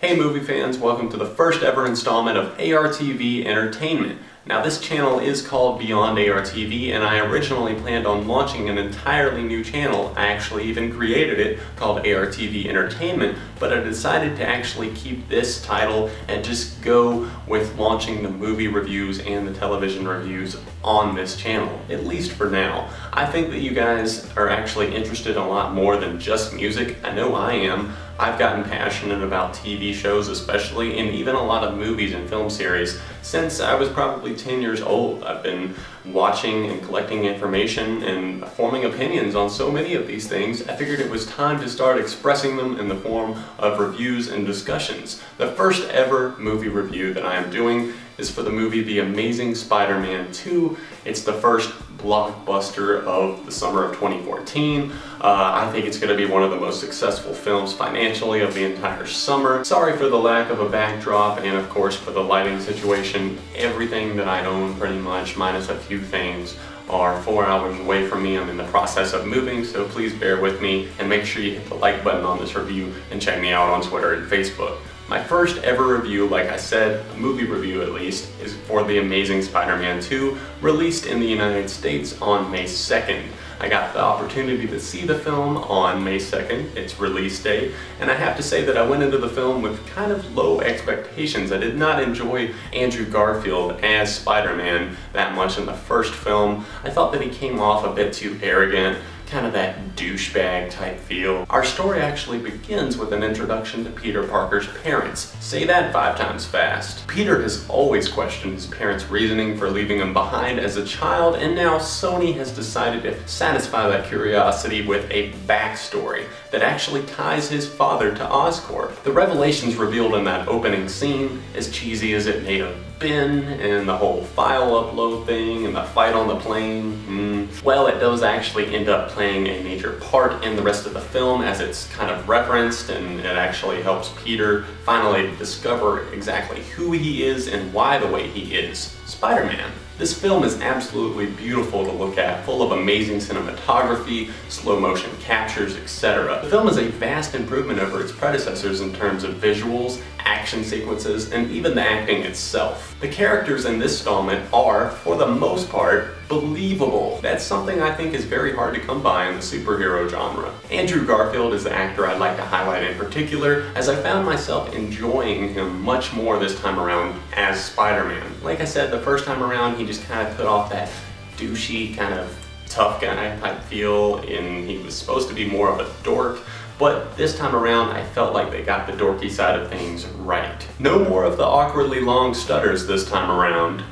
Hey movie fans, welcome to the first ever installment of ARTV Entertainment. Now this channel is called Beyond ARTV and I originally planned on launching an entirely new channel. I actually even created it called ARTV Entertainment, but I decided to actually keep this title and just go with launching the movie reviews and the television reviews on this channel, at least for now. I think that you guys are actually interested in a lot more than just music. I know I am. I've gotten passionate about TV shows especially, and even a lot of movies and film series. Since I was probably 10 years old, I've been watching and collecting information and forming opinions on so many of these things. I figured it was time to start expressing them in the form of reviews and discussions. The first ever movie review that I am doing is for the movie The Amazing Spider-Man 2. It's the first blockbuster of the summer of 2014. I think it's going to be one of the most successful films financially of the entire summer. Sorry for the lack of a backdrop and of course for the lighting situation. Everything that I own pretty much, minus a few things, are 4 hours away from me. I'm in the process of moving, so please bear with me and make sure you hit the like button on this review and check me out on Twitter and Facebook. My first ever review, like I said, a movie review at least, is for The Amazing Spider-Man 2, released in the United States on May 2nd. I got the opportunity to see the film on May 2nd, its release date, and I have to say that I went into the film with kind of low expectations. I did not enjoy Andrew Garfield as Spider-Man that much in the first film. I thought that he came off a bit too arrogant, kind of that douchebag type feel. Our story actually begins with an introduction to Peter Parker's parents. Say that 5 times fast. Peter has always questioned his parents' reasoning for leaving him behind as a child, and now Sony has decided to satisfy that curiosity with a backstory that actually ties his father to Oscorp. The revelations revealed in that opening scene, as cheesy as it may have been, and the whole file upload thing and the fight on the plane, well, it does actually end up playing a major part in the rest of the film as it's kind of referenced, and it actually helps Peter finally discover exactly who he is and why the way he is. Spider-Man. This film is absolutely beautiful to look at, full of amazing cinematography, slow motion captures, etc. The film is a vast improvement over its predecessors in terms of visuals, action sequences, and even the acting itself. The characters in this installment are, for the most part, believable. That's something I think is very hard to come by in the superhero genre. Andrew Garfield is the actor I'd like to highlight in particular, as I found myself enjoying him much more this time around as Spider-Man. Like I said, the first time around he just kind of put off that douchey kind of tough guy type feel, and he was supposed to be more of a dork. But this time around, I felt like they got the dorky side of things right. No more of the awkwardly long stutters this time around.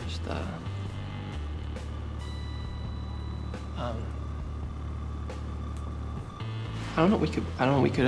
Just, I don't know, we could,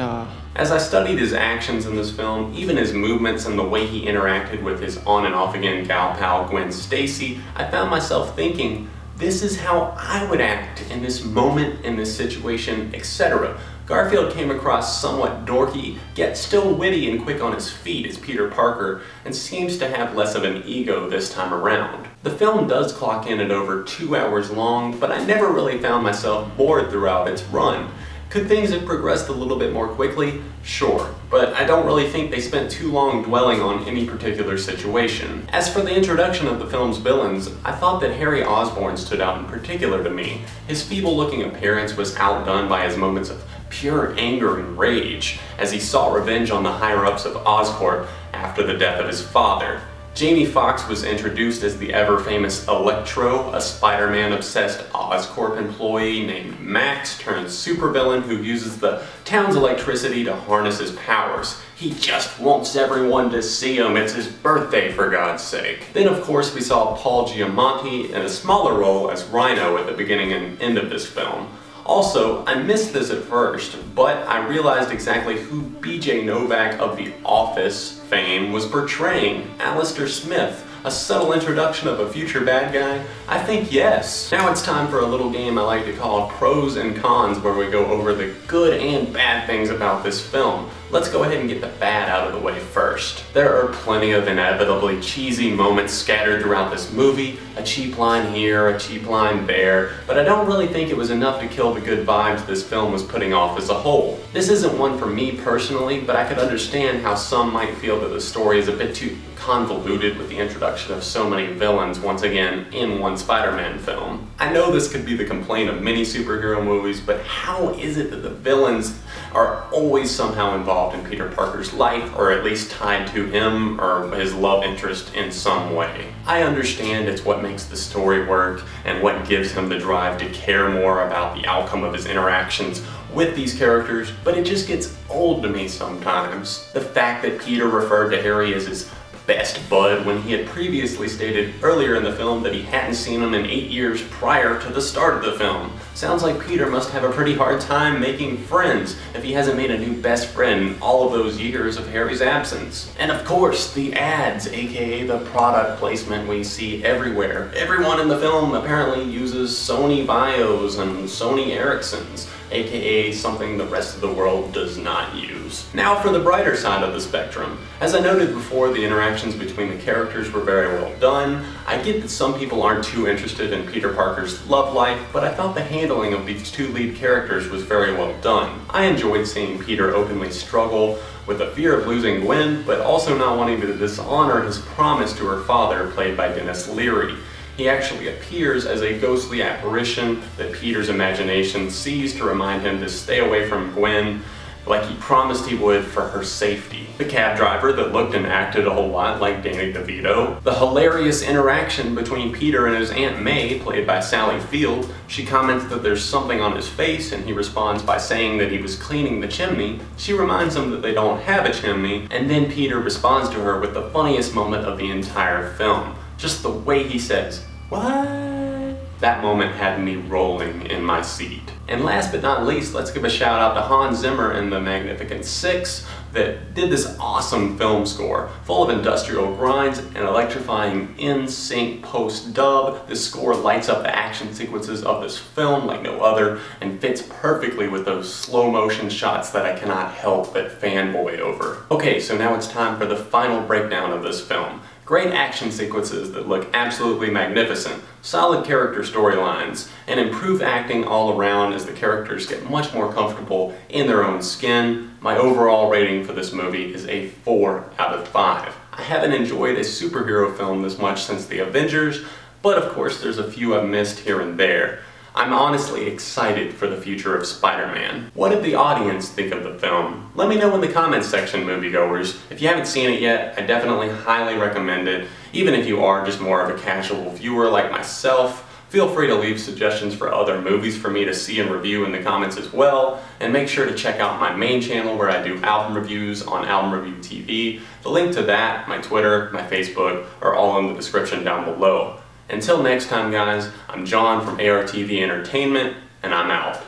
As I studied his actions in this film, even his movements and the way he interacted with his on and off again gal pal Gwen Stacy, I found myself thinking, this is how I would act in this moment, in this situation, etc. Garfield came across somewhat dorky, yet still witty and quick on his feet as Peter Parker, and seems to have less of an ego this time around. The film does clock in at over 2 hours long, but I never really found myself bored throughout its run. Could things have progressed a little bit more quickly? Sure, but I don't really think they spent too long dwelling on any particular situation. As for the introduction of the film's villains, I thought that Harry Osborn stood out in particular to me. His feeble-looking appearance was outdone by his moments of pure anger and rage as he sought revenge on the higher-ups of Oscorp after the death of his father. Jamie Foxx was introduced as the ever-famous Electro, a Spider-Man-obsessed Oscorp employee named Max turned supervillain who uses the town's electricity to harness his powers. He just wants everyone to see him. It's his birthday, for God's sake. Then, of course, we saw Paul Giamatti in a smaller role as Rhino at the beginning and end of this film. Also, I missed this at first, but I realized exactly who BJ Novak of The Office fame was portraying. Alistair Smith, a subtle introduction of a future bad guy? I think yes. Now it's time for a little game I like to call pros and cons, where we go over the good and bad things about this film. let's go ahead and get the bad out of the way first. There are plenty of inevitably cheesy moments scattered throughout this movie, a cheap line here, a cheap line there, but I don't really think it was enough to kill the good vibes this film was putting off as a whole. This isn't one for me personally, but I could understand how some might feel that the story is a bit too convoluted with the introduction of so many villains once again in one Spider-Man film. I know this could be the complaint of many superhero movies, but how is it that the villains are always somehow involved in Peter Parker's life, or at least tied to him or his love interest in some way? I understand it's what makes the story work and what gives him the drive to care more about the outcome of his interactions with these characters, but it just gets old to me sometimes. The fact that Peter referred to Harry as his best bud when he had previously stated earlier in the film that he hadn't seen him in 8 years prior to the start of the film. Sounds like Peter must have a pretty hard time making friends if he hasn't made a new best friend in all of those years of Harry's absence. And of course, the ads, aka the product placement we see everywhere. Everyone in the film apparently uses Sony Bios and Sony Ericssons, aka something the rest of the world does not use. Now for the brighter side of the spectrum. As I noted before, the interactions between the characters were very well done. I get that some people aren't too interested in Peter Parker's love life, but I thought the handling of these two lead characters was very well done. I enjoyed seeing Peter openly struggle with the fear of losing Gwen, but also not wanting to dishonor his promise to her father, played by Dennis Leary. He actually appears as a ghostly apparition that Peter's imagination sees to remind him to stay away from Gwen, like he promised he would for her safety. The cab driver that looked and acted a whole lot like Danny DeVito. The hilarious interaction between Peter and his Aunt May, played by Sally Field. She comments that there's something on his face, and he responds by saying that he was cleaning the chimney. She reminds him that they don't have a chimney, and then Peter responds to her with the funniest moment of the entire film. Just the way he says, "What?" That moment had me rolling in my seat. And last but not least, let's give a shout out to Hans Zimmer and the Magnificent Six that did this awesome film score, full of industrial grinds and electrifying in-sync post-dub. This score lights up the action sequences of this film like no other and fits perfectly with those slow motion shots that I cannot help but fanboy over. Okay, so now it's time for the final breakdown of this film. Great action sequences that look absolutely magnificent, solid character storylines, and improved acting all around as the characters get much more comfortable in their own skin. My overall rating for this movie is a 4 out of 5. I haven't enjoyed a superhero film this much since The Avengers, but of course there's a few I've missed here and there. I'm honestly excited for the future of Spider-Man. What did the audience think of the film? Let me know in the comments section, moviegoers. If you haven't seen it yet, I definitely highly recommend it. Even if you are just more of a casual viewer like myself, feel free to leave suggestions for other movies for me to see and review in the comments as well. And make sure to check out my main channel where I do album reviews on Album Review TV. The link to that, my Twitter, my Facebook, are all in the description down below. Until next time, guys, I'm John from ARTV Entertainment, and I'm out.